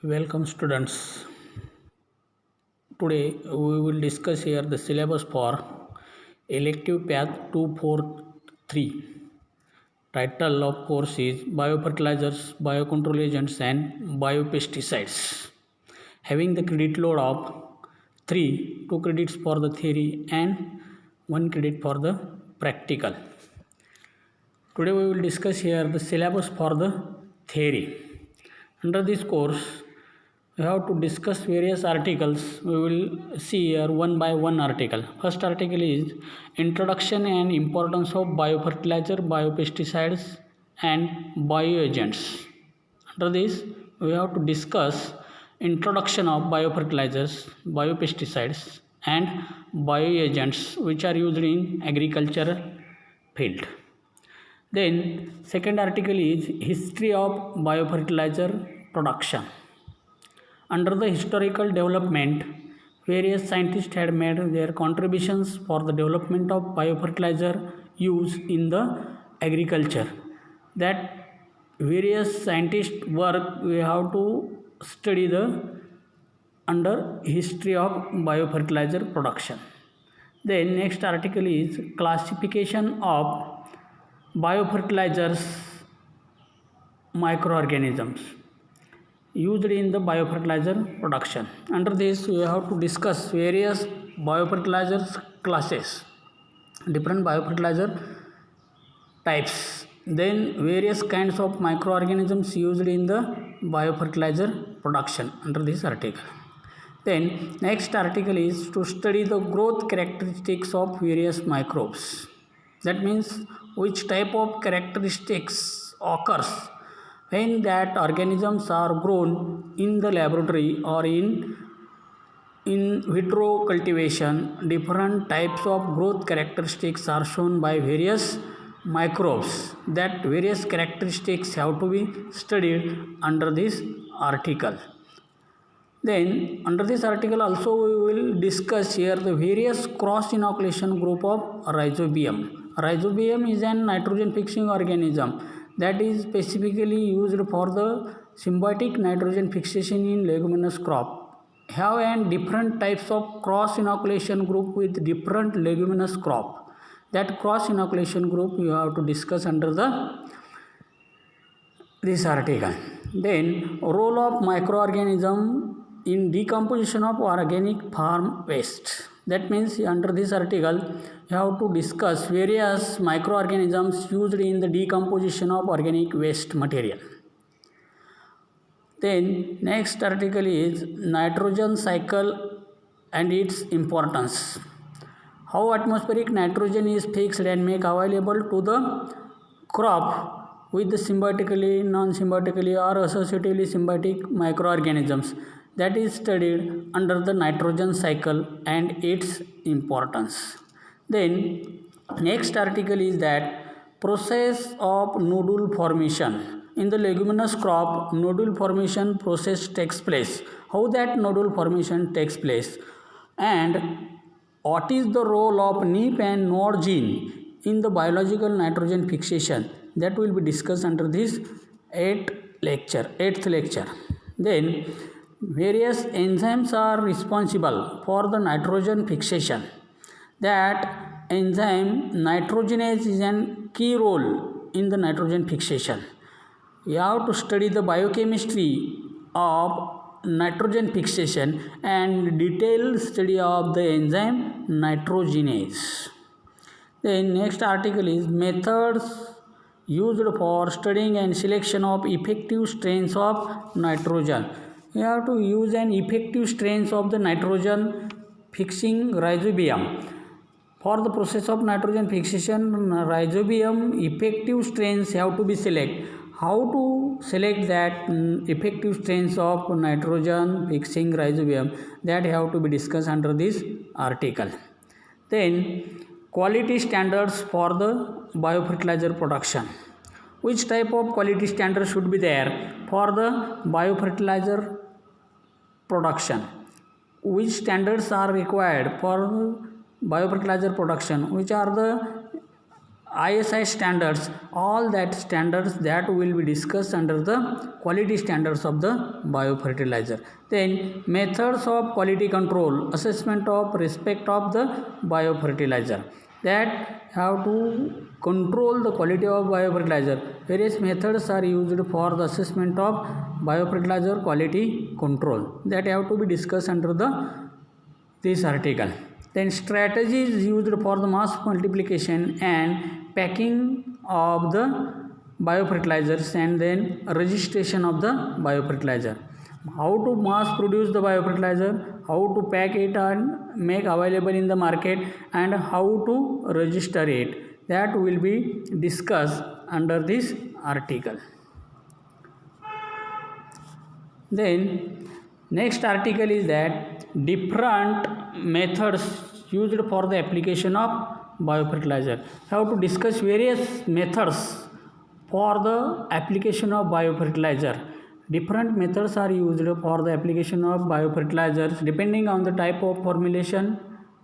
Welcome students. Today we will discuss here the syllabus for elective path 243. Title of course is Biofertilizers, Biocontrol Agents and Biopesticides. Having the credit load of 3, 2 credits for the theory and 1 credit for the practical. Today we will discuss here the syllabus for the theory. Under this course we have to discuss various articles. We will see here one by one article. First article is Introduction and Importance of Biofertilizer, Biopesticides and Bioagents. Under this we have to discuss introduction of biofertilizers, biopesticides and bioagents which are used in agriculture field. Then second article is History of Biofertilizer Production. Under the historical development, various scientists had made their contributions for the development of biofertilizer use in the agriculture. That various scientists work, we have to study the under history of biofertilizer production. Then next article is classification of biofertilizers microorganisms used in the biofertilizer production. Under this we have to discuss various biofertilizers classes, different biofertilizer types, then various kinds of microorganisms used in the biofertilizer production under this article. Then next article is to study the growth characteristics of various microbes. That means which type of characteristics occurs when that organisms are grown in the laboratory or in vitro cultivation. Different types of growth characteristics are shown by various microbes. That various characteristics have to be studied under this article. Then under this article also we will discuss here the various cross inoculation group of rhizobium. Rhizobium is an nitrogen fixing organism that is specifically used for the symbiotic nitrogen fixation in leguminous crop. Have and different types of cross inoculation group with different leguminous crop. That cross inoculation group you have to discuss under this article. Then role of microorganism in decomposition of organic farm waste. That means under this article you have to discuss various microorganisms used in the decomposition of organic waste material. Then next article is nitrogen cycle and its importance. How atmospheric nitrogen is fixed and made available to the crop with the symbiotically, non-symbiotically or associatively symbiotic microorganisms. That is studied under the nitrogen cycle and its importance. Then next article is that process of nodule formation. In the leguminous crop, nodule formation process takes place. How that nodule formation takes place and what is the role of NIP and NOR gene in the biological nitrogen fixation, that will be discussed under this 8th lecture. Then various enzymes are responsible for the nitrogen fixation. That enzyme nitrogenase is a key role in the nitrogen fixation. You have to study the biochemistry of nitrogen fixation and detailed study of the enzyme nitrogenase. Then next article is methods used for studying and selection of effective strains of nitrogen. You have to use an effective strains of the nitrogen fixing rhizobium. For the process of nitrogen fixation, rhizobium effective strains have to be selected. How to select that effective strains of nitrogen fixing rhizobium, that have to be discussed under this article. Then quality standards for the biofertilizer production. Which type of quality standard should be there for the biofertilizer production? Which standards are required for biofertilizer production? Which are the ISI standards, all that standards that will be discussed under the quality standards of the biofertilizer. Then methods of quality control, assessment of respect of the biofertilizer, that have to control the quality of biofertilizer. Various methods are used for the assessment of biofertilizer quality control, that have to be discussed under this article. Then strategies used for the mass multiplication and packing of the biofertilizers, and then registration of the biofertilizer. How to mass produce the biofertilizer, how to pack it and make available in the market, and how to register it, that will be discussed under this article. Then next article is that different methods used for the application of biofertilizer. How to discuss various methods for the application of biofertilizer. Different methods are used for the application of biofertilizers depending on the type of formulation,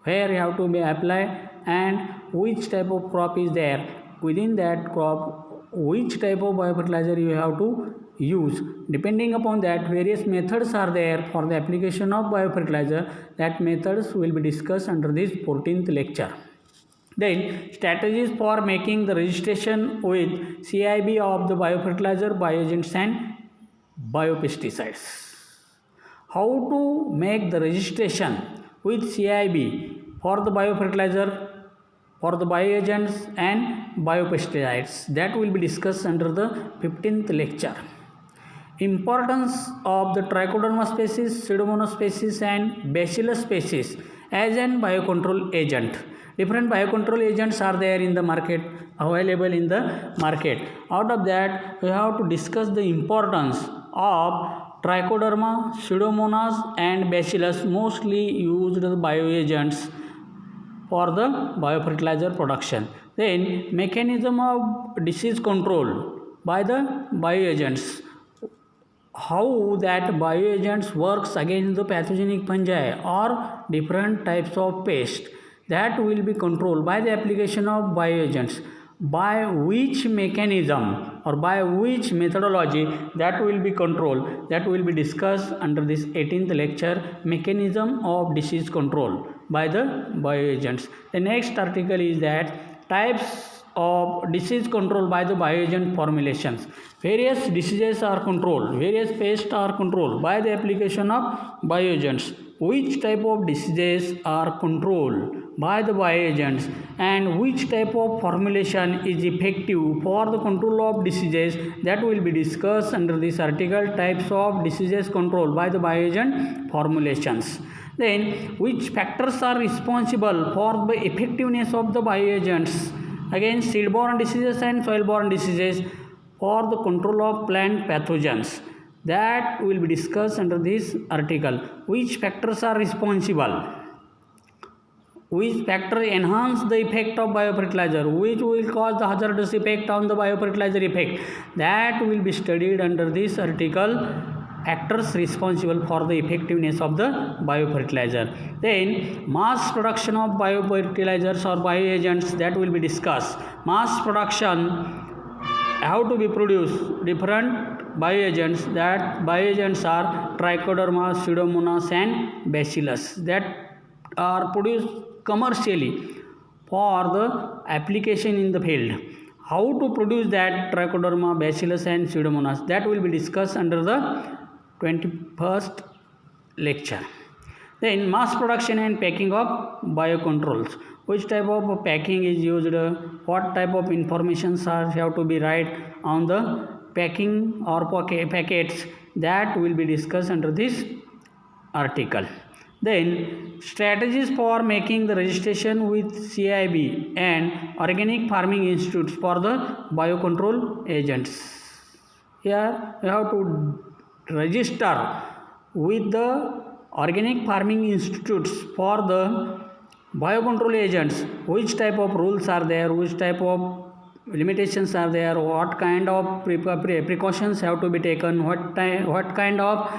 where you have to be applied, and which type of crop is there. Within that crop, which type of biofertilizer you have to use. Depending upon that, various methods are there for the application of biofertilizer. That methods will be discussed under this 14th lecture. Then strategies for making the registration with CIB of the biofertilizer, bioagents and biopesticides. How to make the registration with CIB for the biofertilizer, for the bioagents and biopesticides, that will be discussed under the 15th lecture. Importance of the Trichoderma species, Pseudomonas species and Bacillus species as an biocontrol agent. Different biocontrol agents are there in the market, available in the market. Out of that, we have to discuss the importance of Trichoderma, Pseudomonas and Bacillus, mostly used bioagents for the biofertilizer production. Then mechanism of disease control by the bioagents. How that bioagents works against the pathogenic fungi or different types of pests, that will be controlled by the application of bioagents. By which mechanism or by which methodology that will be controlled, that will be discussed under this 18th lecture, mechanism of disease control by the bioagents. The next article is that types of disease control by the bioagent formulations. Various diseases are controlled, various pests are controlled by the application of bioagents. Which type of diseases are controlled by the bioagents and which type of formulation is effective for the control of diseases, that will be discussed under this article, types of diseases controlled by the bioagent formulations. Then which factors are responsible for the effectiveness of the bioagents against seed-borne diseases and soil-borne diseases for the control of plant pathogens, that will be discussed under this article. Which factors are responsible, which factor enhance the effect of biofertilizer, which will cause the hazardous effect on the biofertilizer effect, that will be studied under this article, factors responsible for the effectiveness of the biofertilizer. Then mass production of biofertilizers or bioagents, that will be discussed. Mass production, how to be produced different bioagents, that bioagents are Trichoderma, Pseudomonas and Bacillus, that are produced commercially for the application in the field. How to produce that Trichoderma, Bacillus and Pseudomonas, that will be discussed under the 21st lecture. Then mass production and packing of biocontrols. Which type of packing is used, what type of informations have to be write on the packing or packets, that will be discussed under this article. Then strategies for making the registration with CIB and Organic Farming Institutes for the biocontrol agents. Here we have to register with the Organic Farming Institutes for the biocontrol agents. Which type of rules are there, which type of limitations are there, what kind of precautions have to be taken, what kind of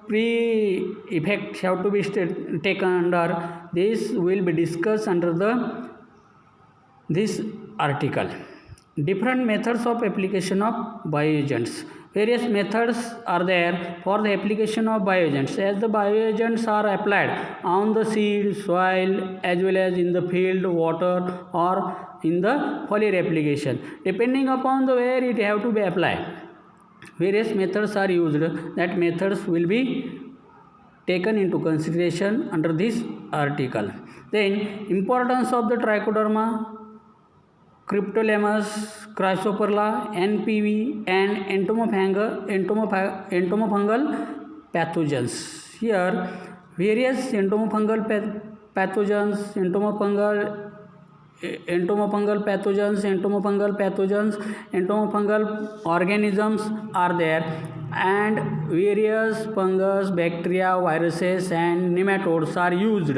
pre-effects have to be taken under. This will be discussed under the this article. Different methods of application of bioagents. Various methods are there for the application of bioagents. As the bioagents are applied on the seed, soil, as well as in the field, water, or in the foliar application. Depending upon the where it have to be applied, various methods are used. That methods will be taken into consideration under this article. Then importance of the Trichoderma, Cryptolaemus, Chrysoperla, NPV and entomofungal pathogens. Here various entomofungal pathogens, entomofungal organisms are there, and various fungus, bacteria, viruses and nematodes are used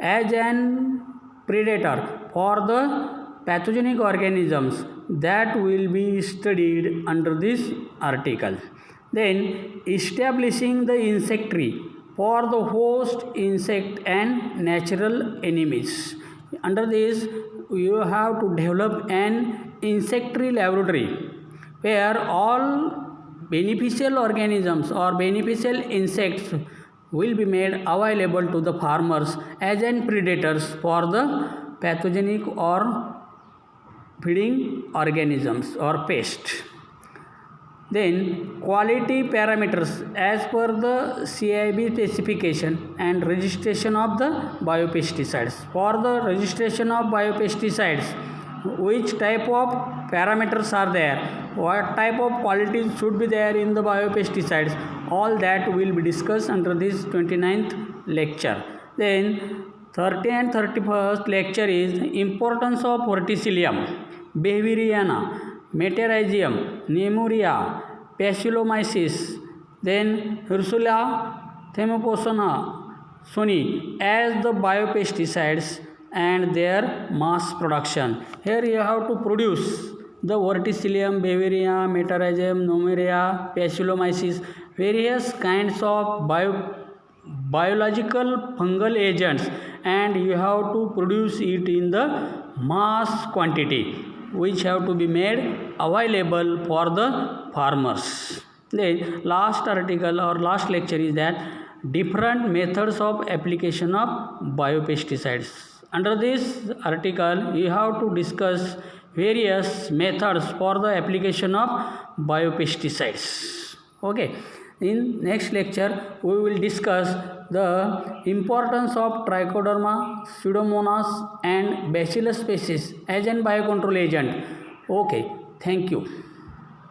as an predator for the pathogenic organisms that will be studied under this article. Then establishing the insectary for the host insect and natural enemies. Under this, you have to develop an insectary laboratory where all beneficial organisms or beneficial insects will be made available to the farmers as an predators for the pathogenic or feeding organisms or pests. Then quality parameters as per the CIB specification and registration of the biopesticides. For the registration of biopesticides, which type of parameters are there, what type of qualities should be there in the biopesticides, all that will be discussed under this 29th lecture. Then 30 and 31st lecture is importance of Verticillium, Beveriana, Metarhizium, Nemuria, Pacillomyces, then Ursula thermophosona soni as the biopesticides and their mass production. Here you have to produce the Verticillium, Beveria, Metarhizium, Nemuria, Pacillomyces, various kinds of biological fungal agents, and you have to produce it in the mass quantity, which have to be made available for the farmers. The last article or last lecture is that different methods of application of biopesticides. Under this article, you have to discuss various methods for the application of biopesticides. Okay. In next lecture, we will discuss the importance of Trichoderma, Pseudomonas and Bacillus species as an biocontrol agent. Okay, thank you.